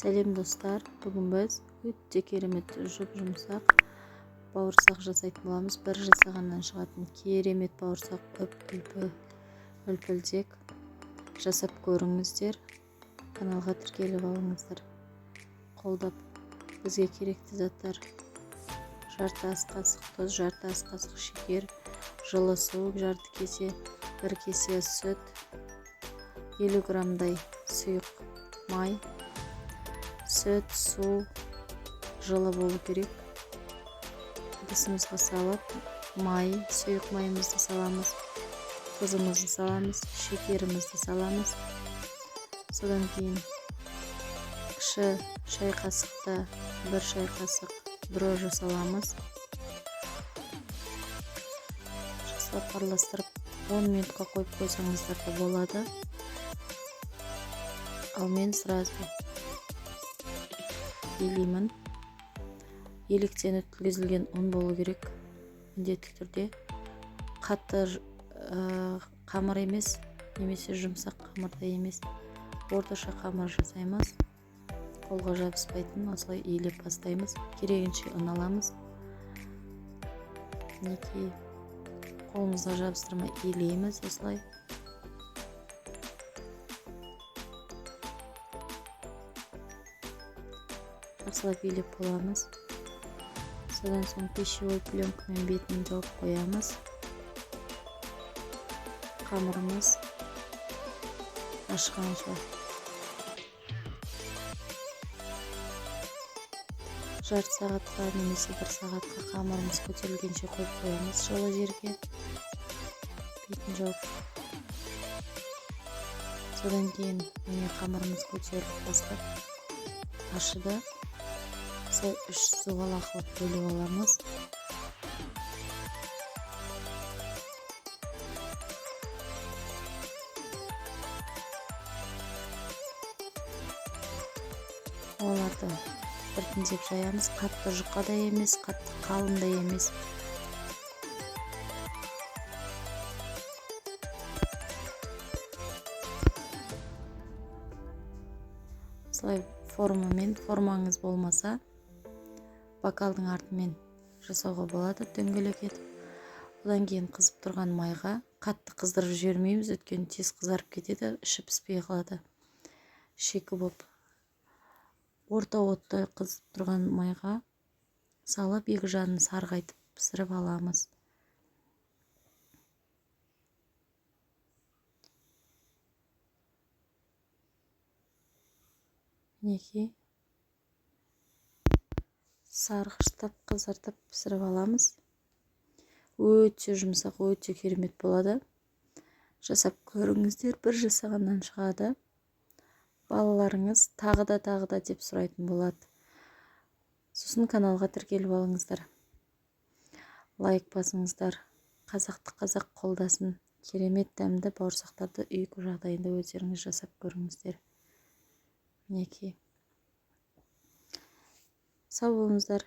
Сәлем достар, бүгін біз өте керемет жұмсақ бауырсақ жасайтын боламыз. Бір жасағаннан шығатын керемет бауырсақ үлпілдек жасап көріңіздер. Каналға тіркеліп алыңыздар. Қолдап. Бізге керекті заттар: жарты ас қасық тұз, жарты ас қасық шекер, жылы су, жарты кесе, бір кесе сүт, 50 граммдай сұйық май, сүт, су жылы болу керек. Ыдысымызға салып, сұйық майымызды саламыз, тұзымызды саламыз, шекерімізді саламыз. Содан кейін кіші шай қасықта бір шай қасық дрожжи саламыз. Жасап араластырып 10 минутқа қойып қойсаңыздар да болады. Ал мен сразу елеймін. Електен өткізілген ұн болу керек. Міндетті түрде қатты қамыр емес, немесе жұмсақ қамырда емес, орташа қамыр жасаймыз. Қолға жабыспайтын, осылай иілеп бастаймыз. Керегенше ұн аламыз. Мінекей, қолымызға жабыстырмай иілейміз осылай. Жақсылап иілеп боламыз. Содан соң пищевой пленкамен бетін жауып қоямыз. Қамырымыз ашқанша. Жарты сағатқа немесе 1 сағатқа қамырымыз көтерілгенше қойып қоямыз жылы жерге. Бетін жауып. Содан кейін қамырымыз көтеріліп бастап ашыды. 3 суғалақ қылып бөліп аламыз. Оларды біртіндеп жаямыз. Қатты жұқа да емес, қатты қалың да емес. Осылай формаңыз болмаса, бокалдың артымен жасауға болады, дөңгелек етіп. Одан кейін қызып тұрған майға қатты қыздырып жібермейміз, өйткені тез қызарып кетеді, іші піспей қалады. Шикі болып. Орта отта қызып тұрған майға салып, екі жағын сарғайтып пісіріп аламыз. Мінекей, сарғыштап, қызартып пісіріп аламыз. Өте жұмсақ, өте керемет болады. Жасап көріңіздер, бір жасағаннан шығады. Балаларыңыз тағы да деп сұрайтын болады. Сосын каналға тіркеліп алыңыздар. Лайк басыңыздар. Қазақты қазақ қолдасын. Керемет дәмді бауырсақтарды үй жағдайында өздеріңіз жасап көріңіздер. Мінекей. Сау болыңыздар.